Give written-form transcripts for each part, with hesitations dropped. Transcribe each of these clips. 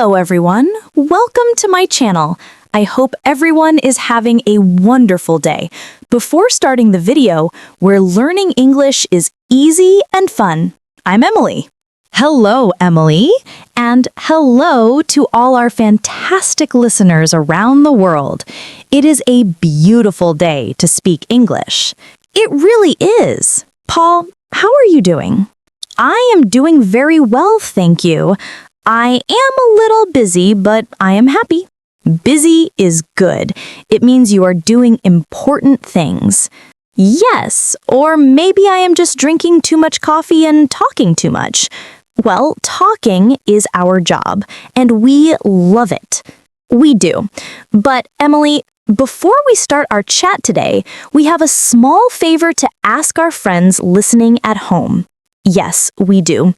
Hello everyone, welcome to my channel. I hope everyone is having a wonderful day. Before starting the video, where learning English is easy and fun. I'm Emily. Hello, Emily, and hello to all our fantastic listeners around the world. It is a beautiful day to speak English. It really is. Paul, how are you doing? I am doing very well, thank you. I am a little busy, but I am happy. Busy is good. It means you are doing important things. Yes, or maybe I am just drinking too much coffee and talking too much. Well, talking is our job, and we love it. We do. But Emily, before we start our chat today, we have a small favor to ask our friends listening at home. Yes, we do.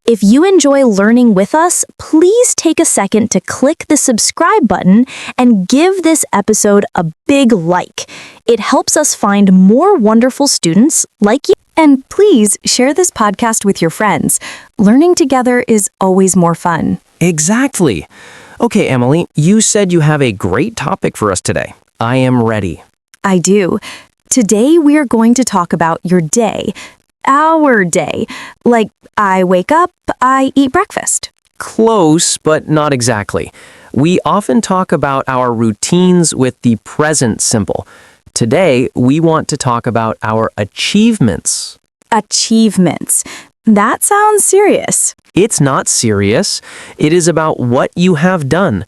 If you enjoy learning with us, please take a second to click the subscribe button and give this episode a big like. It helps us find more wonderful students like you. And please share this podcast with your friends. Learning together is always more fun. Exactly. Okay, Emily, you said you have a great topic for us today. I am ready. I do. Today we are going to talk about your day. Our day. Like, I wake up, I eat breakfast. Close, but not exactly. We often talk about our routines with the present simple. Today, we want to talk about our achievements. Achievements. That sounds serious. It's not serious. It is about what you have done.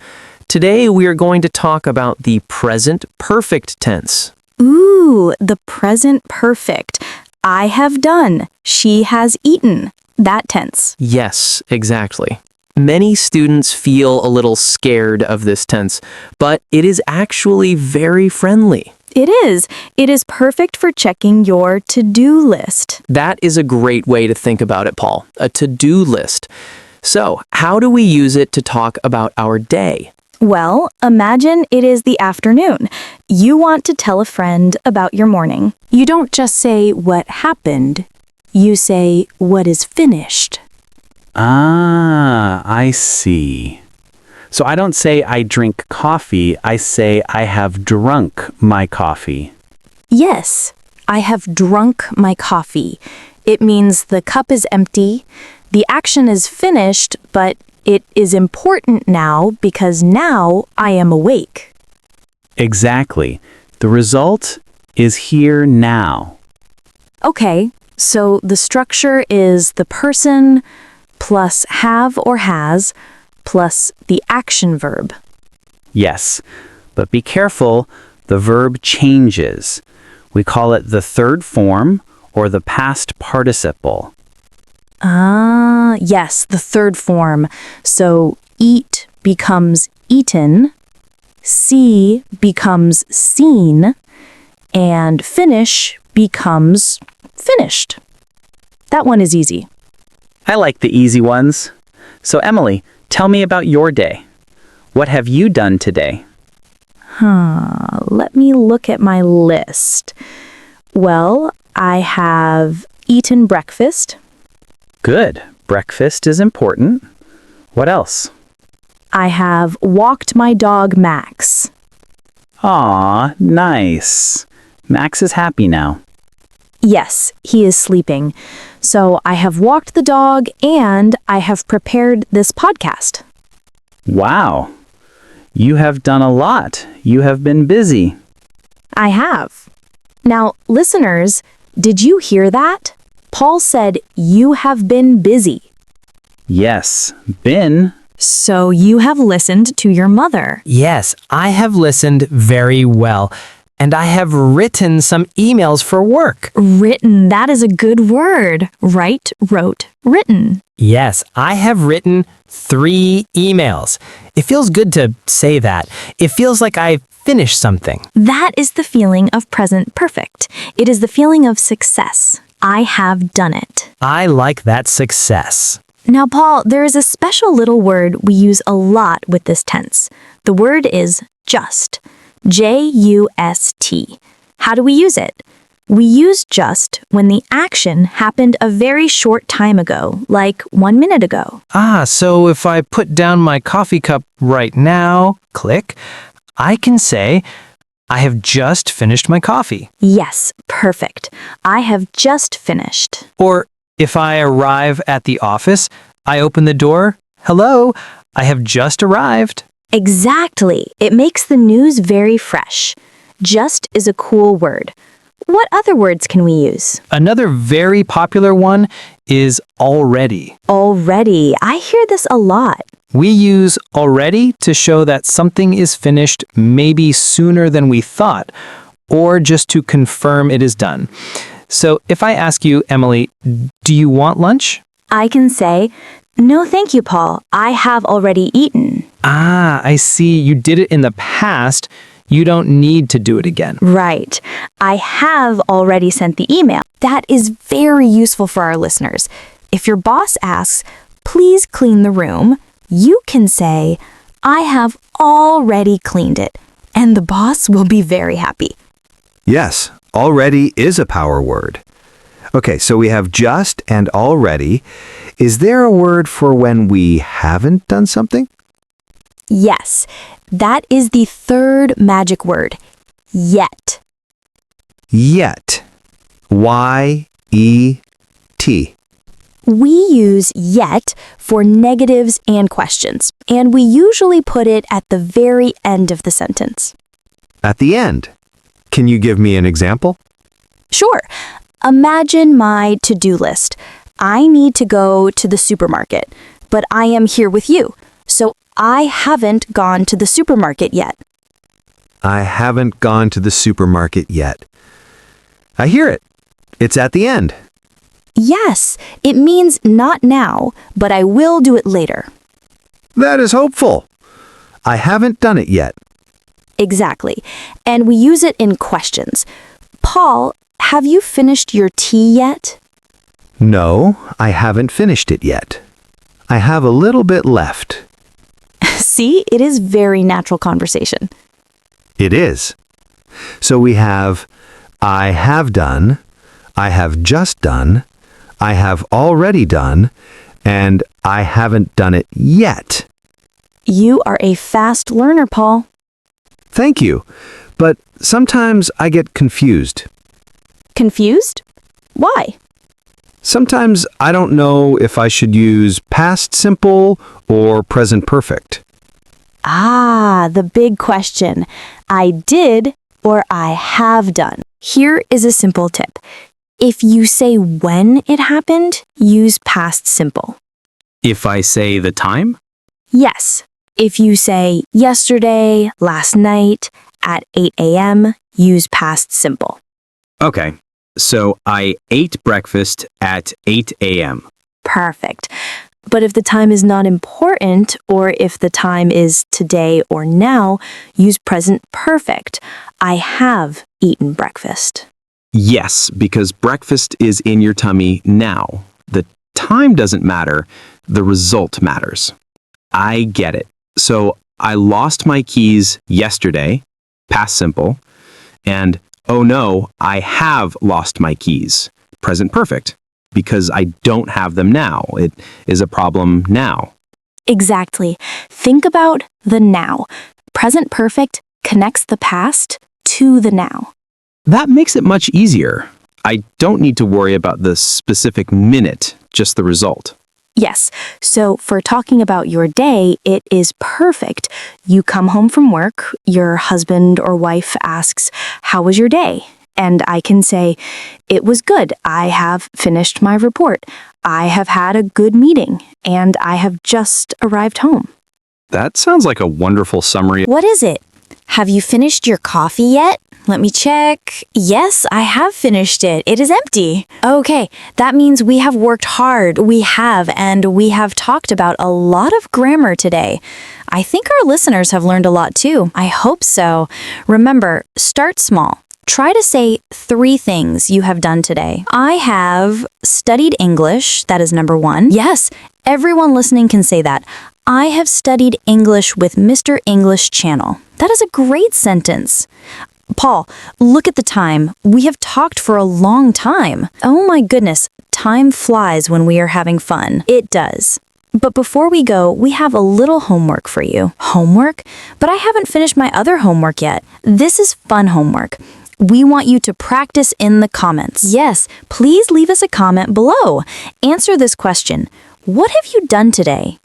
Today, we are going to talk about the present perfect tense. Ooh, the present perfect. I have done. She has eaten. That tense. Yes, exactly. Many students feel a little scared of this tense, but it is actually very friendly. It is. It is perfect for checking your to-do list. That is a great way to think about it, Paul. A to-do list. So, how do we use it to talk about our day? Well, imagine it is the afternoon. You want to tell a friend about your morning. You don't just say what happened. You say what is finished. Ah, I see. So I don't say I drink coffee, I say I have drunk my coffee. Yes, I have drunk my coffee. It means the cup is empty, the action is finished, but it is important now because now I am awake. Exactly. The result is here now. Okay, so the structure is the person plus have or has plus the action verb. Yes, but be careful, the verb changes. We call it the third form or the past participle. Ah, yes, the third form. So eat becomes eaten, see becomes seen, and finish becomes finished. That one is easy. I like the easy ones. So Emily, tell me about your day. What have you done today? Let me look at my list. Well, I have eaten breakfast. Good. Breakfast is important. What else? I have walked my dog Max. Aw, nice. Max is happy now. Yes, he is sleeping. So I have walked the dog and I have prepared this podcast. Wow. You have done a lot. You have been busy. I have. Now, listeners, did you hear that? Paul said you have been busy. Yes, been. So you have listened to your mother. Yes, I have listened very well, and I have written some emails for work. Written, that is a good word. Write, wrote, written. Yes, I have written 3 emails. It feels good to say that. It feels like I finished something. That is the feeling of present perfect. It is the feeling of success. I have done it. I like that success. Now, Paul, there is a special little word we use a lot with this tense. The word is just. Just. How do we use it? We use just when the action happened a very short time ago, like 1 minute ago. So if I put down my coffee cup right now, click, I can say, I have just finished my coffee. Yes, perfect. I have just finished. Or if I arrive at the office, I open the door, hello, I have just arrived. Exactly. It makes the news very fresh. Just is a cool word. What other words can we use? Another very popular one is already. Already. I hear this a lot. We use already to show that something is finished maybe sooner than we thought, or just to confirm it is done. So if I ask you, Emily, do you want lunch? I can say, no thank you, Paul. I have already eaten. I see. You did it in the past. You don't need to do it again. Right. I have already sent the email. That is very useful for our listeners. If your boss asks, please clean the room, you can say, I have already cleaned it, and the boss will be very happy. Yes, already is a power word. Okay, so we have just and already. Is there a word for when we haven't done something? Yes, that is the third magic word, yet. Yet. Y-E-T. We use yet for negatives and questions, and we usually put it at the very end of the sentence. At the end. Can you give me an example? Sure. Imagine my to-do list. I need to go to the supermarket, but I am here with you, so I haven't gone to the supermarket yet. I haven't gone to the supermarket yet. I hear it. It's at the end. Yes, it means not now, but I will do it later. That is hopeful. I haven't done it yet. Exactly. And we use it in questions. Paul, have you finished your tea yet? No, I haven't finished it yet. I have a little bit left. See, it is very natural conversation. It is. So we have I have done, I have just done, I have already done, and I haven't done it yet. You are a fast learner, Paul. Thank you, but sometimes I get confused. Confused? Why? Sometimes I don't know if I should use past simple or present perfect. The big question. I did or I have done. Here is a simple tip. If you say when it happened, use past simple. If I say the time? Yes. If you say yesterday, last night, at 8 a.m., use past simple. Okay, so I ate breakfast at 8 a.m. Perfect. But if the time is not important, or if the time is today or now, use present perfect. I have eaten breakfast. Yes, because breakfast is in your tummy now. The time doesn't matter, the result matters. I get it. So I lost my keys yesterday, past simple, and oh no, I have lost my keys, present perfect, because I don't have them now. It is a problem now. Exactly. Think about the now. Present perfect connects the past to the now. That makes it much easier. I don't need to worry about the specific minute, just the result. Yes, so for talking about your day, it is perfect. You come home from work, your husband or wife asks, "How was your day?" And I can say, "It was good. I have finished my report. I have had a good meeting, and I have just arrived home." That sounds like a wonderful summary. What is it? Have you finished your coffee yet? Let me check. Yes, I have finished it. It is empty. Okay, that means we have worked hard. We have, and we have talked about a lot of grammar today. I think our listeners have learned a lot too. I hope so. Remember, start small. Try to say 3 things you have done today. I have studied English. That is number 1. Yes, everyone listening can say that. I have studied English with Mr. English Channel. That is a great sentence. Paul, look at the time. We have talked for a long time. Oh my goodness, time flies when we are having fun. It does. But before we go, we have a little homework for you. Homework? But I haven't finished my other homework yet. This is fun homework. We want you to practice in the comments. Yes, please leave us a comment below. Answer this question. What have you done today?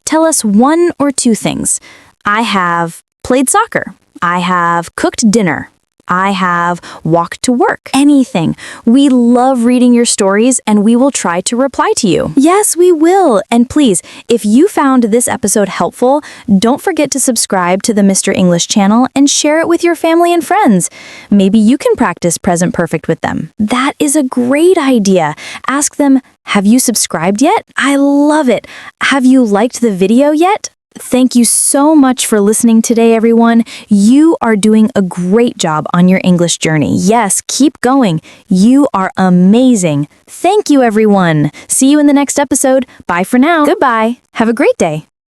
Tell us 1 or 2 things. I have played soccer. I have cooked dinner. I have walked to work. Anything. We love reading your stories and we will try to reply to you. Yes, we will. And please, if you found this episode helpful, don't forget to subscribe to the Mr. English channel and share it with your family and friends. Maybe you can practice present perfect with them. That is a great idea. Ask them, have you subscribed yet? I love it. Have you liked the video yet? Thank you so much for listening today, everyone. You are doing a great job on your English journey. Yes, keep going. You are amazing. Thank you, everyone. See you in the next episode. Bye for now. Goodbye. Have a great day.